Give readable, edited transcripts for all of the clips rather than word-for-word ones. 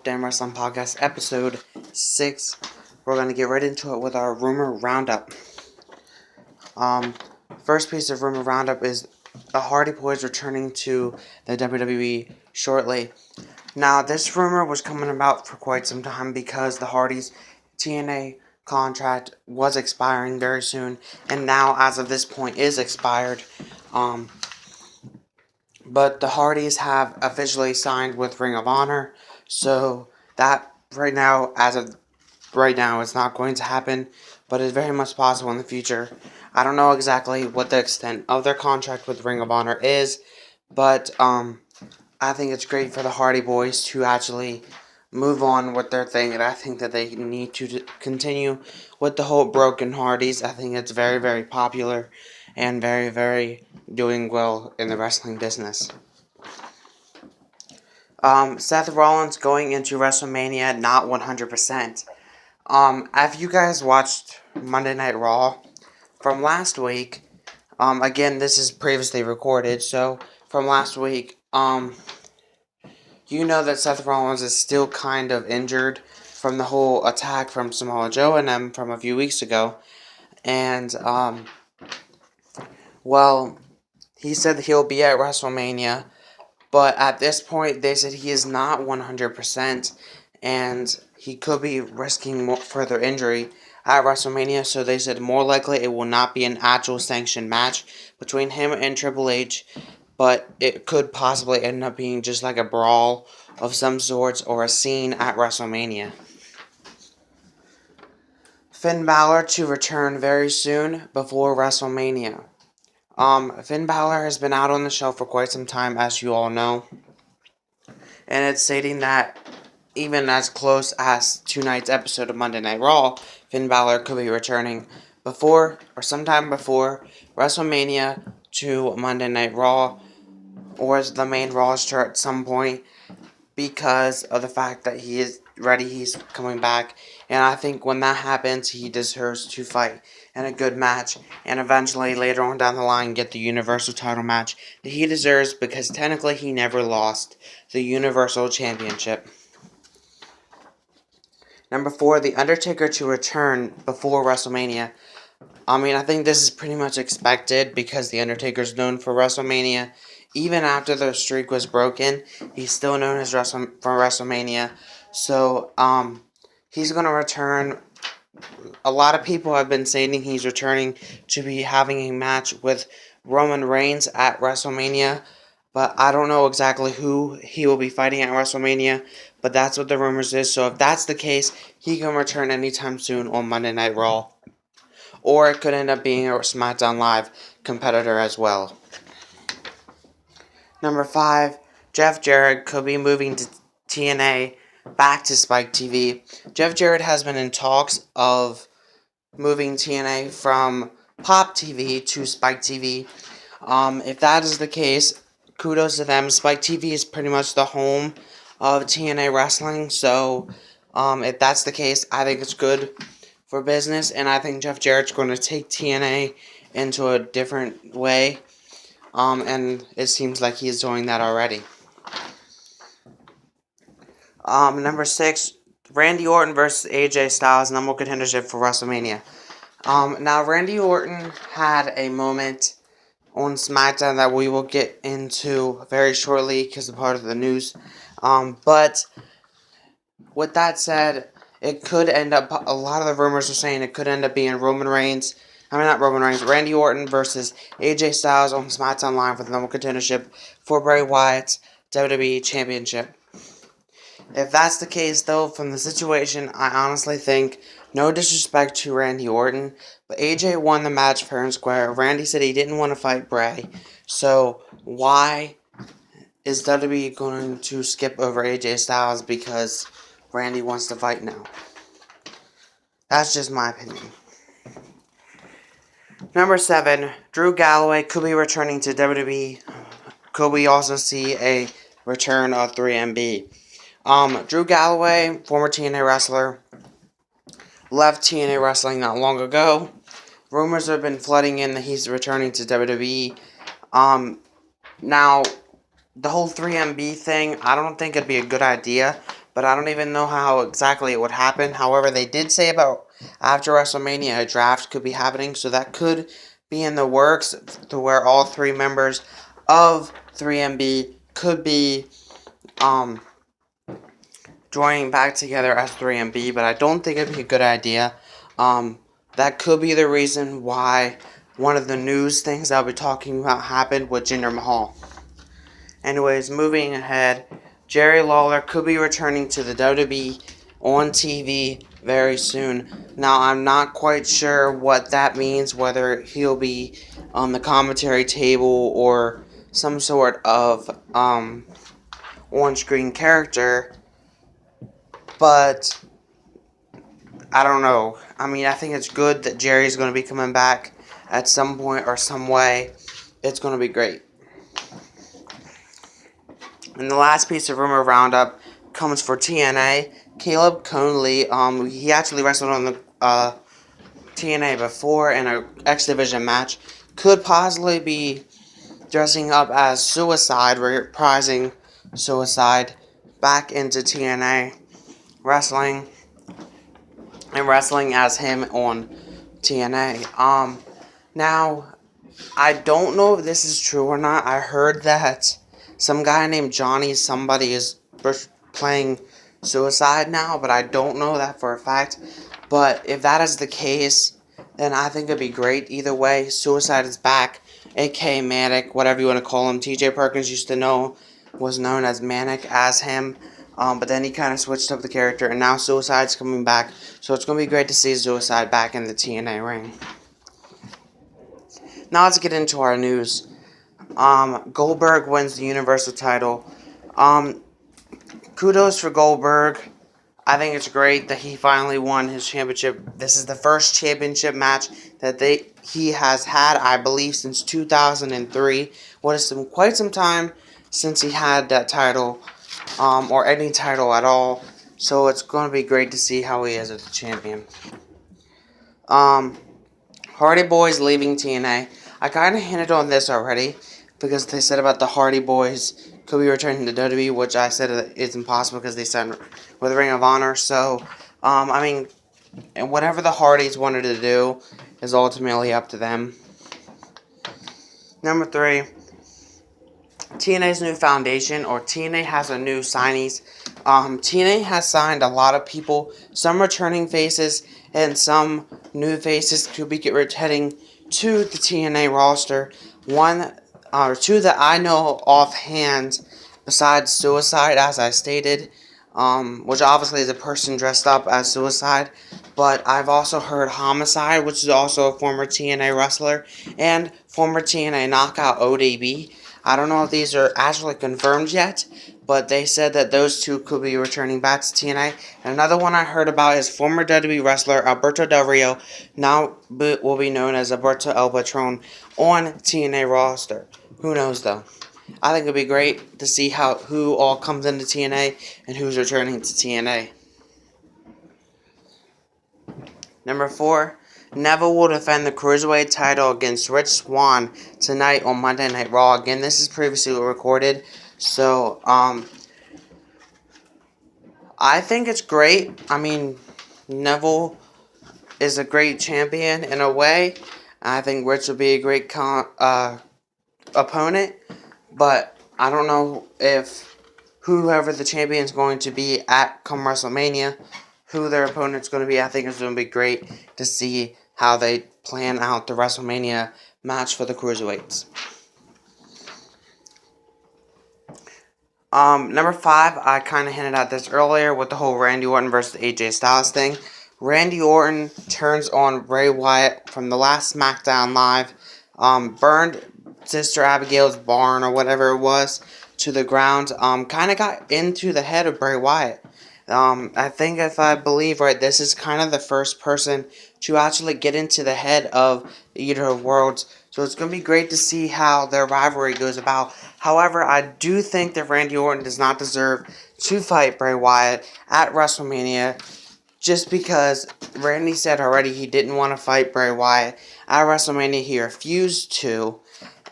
Wolfden Wrestling Podcast, episode 6. We're going to get right into it with our rumor roundup. First piece of rumor roundup is the Hardy Boys returning to the WWE shortly. Now, this rumor was coming about for quite some time because the Hardys' TNA contract was expiring very soon, and now, as of this point, is expired. But the Hardys have officially signed with Ring of Honor, so that right now, as of right now, is not going to happen, but it's very much possible in the future. I don't know exactly what the extent of their contract with Ring of Honor is, but I think it's great for the Hardy Boys to actually move on with their thing, and I think that they need to continue with the whole Broken Hardys. I think it's very, very popular and very, very doing well in the wrestling business. Seth Rollins going into WrestleMania not 100%. Have you guys watched Monday Night Raw from last week? Again, this is previously recorded, so from last week, you know that Seth Rollins is still kind of injured from the whole attack from Samoa Joe and them from a few weeks ago. And, well, he said that he'll be at WrestleMania, but at this point, they said he is not 100%, and he could be risking further injury at WrestleMania, so they said more likely it will not be an actual sanctioned match between him and Triple H, but it could possibly end up being just like a brawl of some sorts or a scene at WrestleMania. Finn Balor to return very soon before WrestleMania. Finn Balor has been out on the show for quite some time, as you all know, and it's stating that even as close as tonight's episode of Monday Night Raw, Finn Balor could be returning before or sometime before WrestleMania to Monday Night Raw or the main roster at some point because of the fact that he is ready, he's coming back, and I think when that happens, he deserves to fight in a good match, and eventually later on down the line get the Universal title match that he deserves because technically he never lost the Universal Championship. Number 4, The Undertaker to return before WrestleMania. I think this is pretty much expected because The Undertaker's known for WrestleMania. Even after the streak was broken, he's still known as for WrestleMania. So, he's going to return. A lot of people have been saying he's returning to be having a match with Roman Reigns at WrestleMania. But I don't know exactly who he will be fighting at WrestleMania. But that's what the rumors is. So if that's the case, he can return anytime soon on Monday Night Raw. Or it could end up being a SmackDown Live competitor as well. Number 5, Jeff Jarrett could be moving to TNA back to Spike TV. Jeff Jarrett has been in talks of moving TNA from Pop TV to Spike TV. If that is the case, kudos to them. Spike TV is pretty much the home of TNA wrestling, so if that's the case, I think it's good for business, and I think Jeff Jarrett's going to take TNA into a different way, and it seems like he's doing that already. Number 6, Randy Orton versus AJ Styles, number one contendership for WrestleMania. Now, Randy Orton had a moment on SmackDown that we will get into very shortly because it's part of the news. But with that said, it could end up, a lot of the rumors are saying it could end up being Randy Orton versus AJ Styles on SmackDown Live for the number one contendership for Bray Wyatt's WWE Championship. If that's the case, though, from the situation, I honestly think, no disrespect to Randy Orton, but AJ won the match fair and square. Randy said he didn't want to fight Bray, so why is WWE going to skip over AJ Styles because Randy wants to fight now? That's just my opinion. Number 7, Drew Galloway could be returning to WWE. Could we also see a return of 3MB? Drew Galloway, former TNA wrestler, left TNA wrestling not long ago. Rumors have been flooding in that he's returning to WWE. Now, the whole 3MB thing, I don't think it'd be a good idea but I don't even know how exactly it would happen. However, they did say about after WrestleMania a draft could be happening, so that could be in the works to where all three members of 3MB could be joining back together as 3MB, but I don't think it'd be a good idea. That could be the reason why one of the news things I'll be talking about happened with Jinder Mahal. Anyways, moving ahead, Jerry Lawler could be returning to the WWE on TV very soon. Now, I'm not quite sure what that means, whether he'll be on the commentary table or some sort of on-screen character, but I don't know. I mean, I think it's good that Jerry's going to be coming back at some point or some way. It's going to be great. And the last piece of rumor roundup comes for TNA. Caleb Conley, he actually wrestled on the TNA before in an X Division match, could possibly be dressing up as Suicide, reprising Suicide back into TNA wrestling and wrestling as him on TNA. Now, I don't know if this is true or not. I heard that some guy named Johnny somebody is playing Suicide now, but I don't know that for a fact. But if that is the case, then I think it'd be great either way. Suicide is back, aka Manic, whatever you want to call him. TJ Perkins was known as Manic as him. But then he kind of switched up the character, and now Suicide's coming back. So it's going to be great to see Suicide back in the TNA ring. Now let's get into our news. Goldberg wins the Universal title. Kudos for Goldberg. I think it's great that he finally won his championship. This is the first championship match that he has had, I believe, since 2003. What is quite some time since he had that title, or any title at all. So it's going to be great to see how he is as a champion. Hardy Boys leaving TNA. I kind of hinted on this already because they said about the Hardy Boys could be returning to WWE, which I said is impossible because they signed with Ring of Honor. So, I mean, and whatever the Hardys wanted to do is ultimately up to them. Number 3, TNA's new foundation, or TNA has a new signees. TNA has signed a lot of people, some returning faces, and some new faces could be heading to the TNA roster. One or two that I know offhand, besides Suicide, as I stated, which obviously is a person dressed up as Suicide, but I've also heard Homicide, which is also a former TNA wrestler, and former TNA knockout ODB. I don't know if these are actually confirmed yet, but they said that those two could be returning back to TNA. And another one I heard about is former WWE wrestler Alberto Del Rio, now will be known as Alberto El Patron, on TNA roster. Who knows though? I think it'd be great to see who all comes into TNA and who's returning to TNA. Number 4, Neville will defend the Cruiserweight title against Rich Swann tonight on Monday Night Raw. Again, this is previously recorded, so I think it's great. I mean, Neville is a great champion in a way. I think Rich will be a great opponent, but I don't know if whoever the champion is going to be at come WrestleMania, who their opponent's going to be. I think it's going to be great to see how they plan out the WrestleMania match for the Cruiserweights. Number 5, I kind of hinted at this earlier with the whole Randy Orton versus AJ Styles thing. Randy Orton turns on Bray Wyatt from the last SmackDown Live, burned Sister Abigail's barn or whatever it was to the ground, kind of got into the head of Bray Wyatt. I think if I believe right, this is kind of the first person to actually get into the head of the Eater of Worlds. So it's going to be great to see how their rivalry goes about. However, I do think that Randy Orton does not deserve to fight Bray Wyatt at WrestleMania, just because Randy said already he didn't want to fight Bray Wyatt at WrestleMania. He refused to.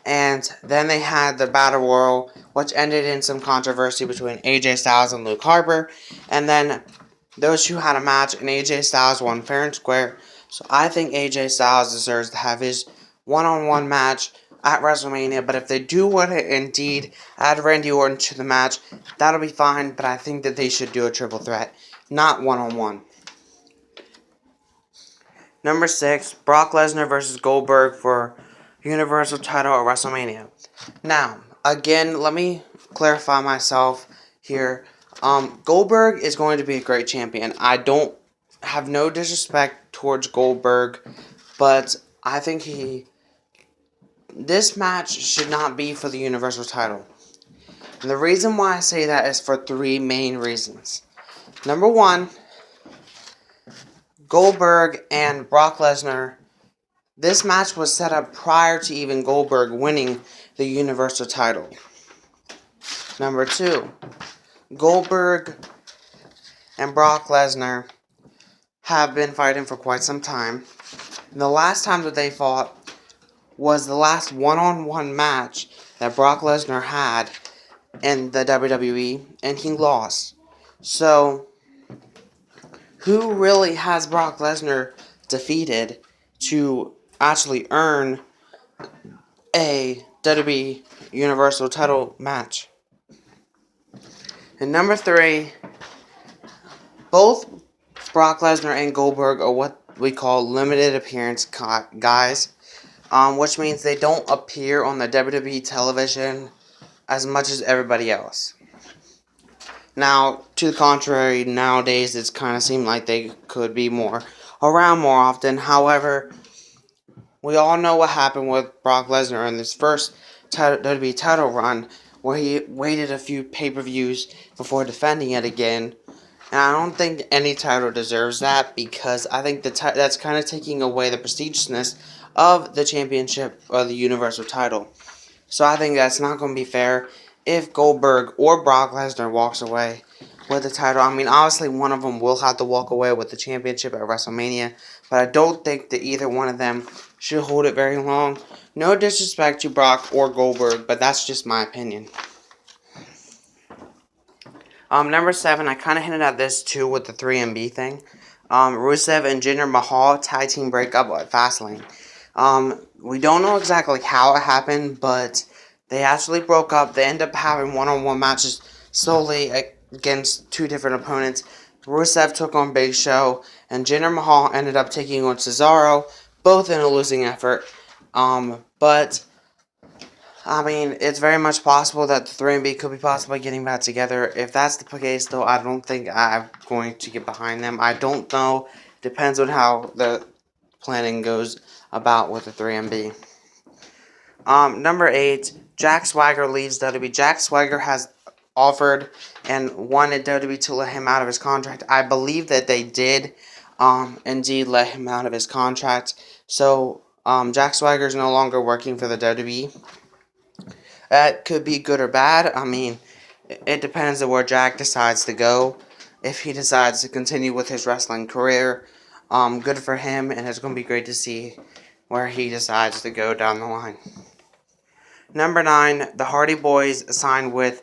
And then they had the Battle Royal, which ended in some controversy between AJ Styles and Luke Harper. And then those two had a match, and AJ Styles won fair and square. So I think AJ Styles deserves to have his one-on-one match at WrestleMania. But if they do want to indeed add Randy Orton to the match, that'll be fine. But I think that they should do a triple threat, not one-on-one. Number 6, Brock Lesnar versus Goldberg for Universal title at WrestleMania. Now, again, let me clarify myself here. Goldberg is going to be a great champion. I don't have no disrespect towards Goldberg, but I think this match should not be for the Universal title. And the reason why I say that is for 3 main reasons. Number 1, Goldberg and Brock Lesnar. This match was set up prior to even Goldberg winning the Universal title. Number 2, Goldberg and Brock Lesnar have been fighting for quite some time. And the last time that they fought was the last one-on-one match that Brock Lesnar had in the WWE, and he lost. So, who really has Brock Lesnar defeated to actually earn a WWE Universal title match? And number 3, both Brock Lesnar and Goldberg are what we call limited appearance guys, which means they don't appear on the WWE television as much as everybody else. Now, to the contrary, nowadays it's kind of seemed like they could be around more often. However, we all know what happened with Brock Lesnar in this first WWE title run, where he waited a few pay-per-views before defending it again. And I don't think any title deserves that, because I think that's kind of taking away the prestigiousness of the championship or the Universal title. So I think that's not going to be fair if Goldberg or Brock Lesnar walks away with the title. I mean, obviously one of them will have to walk away with the championship at WrestleMania, but I don't think that either one of them should hold it very long. No disrespect to Brock or Goldberg, but that's just my opinion. Number 7, I kind of hinted at this too with the 3MB thing. Rusev and Jinder Mahal tag team breakup at Fastlane. We don't know exactly how it happened, but they actually broke up. They ended up having one-on-one matches solely against 2 different opponents. Rusev took on Big Show, and Jinder Mahal ended up taking on Cesaro, both in a losing effort. But I mean, it's very much possible that the 3MB could be possibly getting back together. If that's the case, though, I don't think I'm going to get behind them. I don't know. Depends on how the planning goes about with the 3MB. Number 8, Jack Swagger leaves WWE. Jack Swagger has offered and wanted WWE to let him out of his contract. I believe that they did indeed let him out of his contract. So, Jack Swagger is no longer working for the WWE. That could be good or bad. I mean, it depends on where Jack decides to go. If he decides to continue with his wrestling career, good for him, and it's going to be great to see where he decides to go down the line. Number 9, the Hardy Boys signed with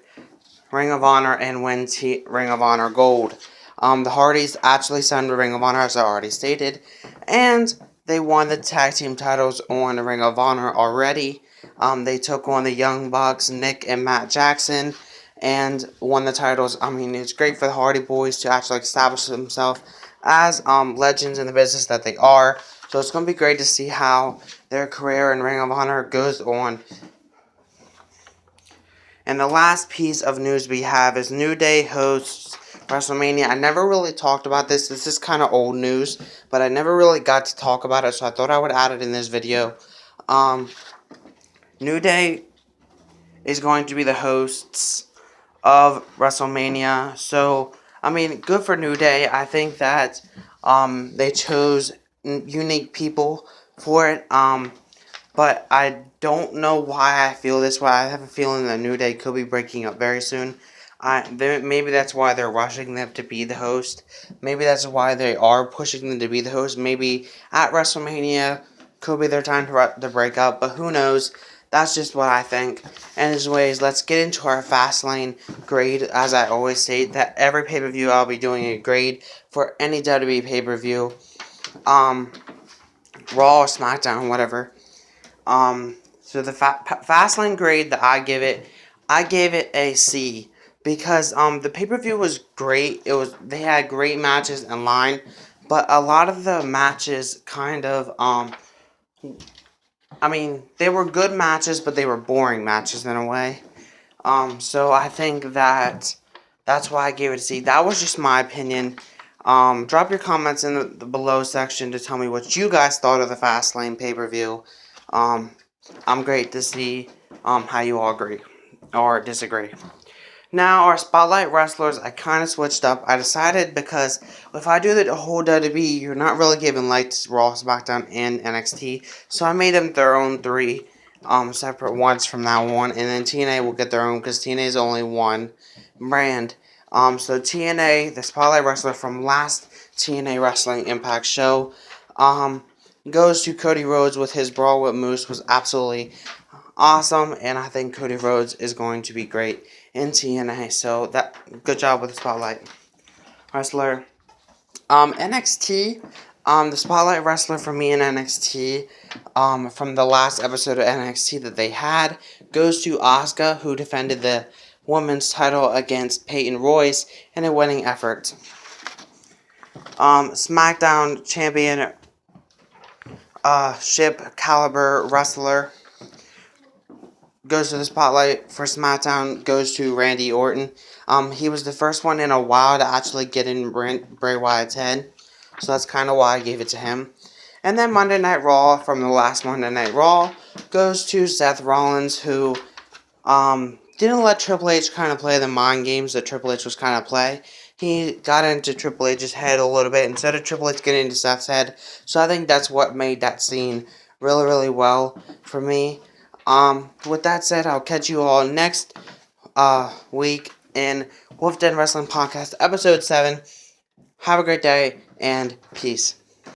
Ring of Honor and win Ring of Honor Gold. The Hardys actually signed with Ring of Honor, as I already stated, and they won the tag team titles on the Ring of Honor already. They took on the Young Bucks, Nick and Matt Jackson, and won the titles. I mean, it's great for the Hardy Boys to actually establish themselves as legends in the business that they are. So it's going to be great to see how their career in Ring of Honor goes on. And the last piece of news we have is New Day hosts WrestleMania. I never really talked about this. This is kind of old news, but I never really got to talk about it, so I thought I would add it in this video. New Day is going to be the hosts of WrestleMania. So, I mean, good for New Day. I think that they chose unique people for it. But I don't know why I feel this way. I have a feeling that New Day could be breaking up very soon. Maybe that's why they're rushing them to be the host. Maybe that's why they are pushing them to be the host. Maybe at WrestleMania could be their time to break up. But who knows? That's just what I think. Anyways, let's get into our Fastlane grade. As I always say, that every pay-per-view I'll be doing a grade for any WWE pay-per-view. Raw, SmackDown, whatever. So the Fastlane grade that I gave it a C because the pay per view was great. They had great matches in line, but a lot of the matches kind of I mean they were good matches, but they were boring matches in a way. So I think that's why I gave it a C. That was just my opinion. Drop your comments in the below section to tell me what you guys thought of the Fastlane pay per view. I'm great to see how you all agree or disagree. Now, our spotlight wrestlers, I kind of switched up. I decided because if I do the whole WWE, you're not really giving lights to Raw, SmackDown, and NXT. So I made them their own three separate ones from now on. And then TNA will get their own because TNA is only one brand. So TNA, the spotlight wrestler from last TNA Wrestling Impact show, goes to Cody Rhodes with his brawl with Moose was absolutely awesome, and I think Cody Rhodes is going to be great in TNA. So good job with the spotlight wrestler. NXT, the spotlight wrestler for me in NXT, from the last episode of NXT that they had, goes to Asuka, who defended the women's title against Peyton Royce in a winning effort. SmackDown champion, ship caliber wrestler goes to the spotlight for SmackDown, goes to Randy Orton. He was the first one in a while to actually get in Bray Wyatt's head, so that's kind of why I gave it to him. And then Monday Night Raw, from the last Monday Night Raw, goes to Seth Rollins, who didn't let Triple H kind of play the mind games that Triple H was kind of play. He got into Triple H's head a little bit instead of Triple H getting into Seth's head. So I think that's what made that scene really, really well for me. With that said, I'll catch you all next week in Wolfden Wrestling Podcast, Episode 7. Have a great day, and peace.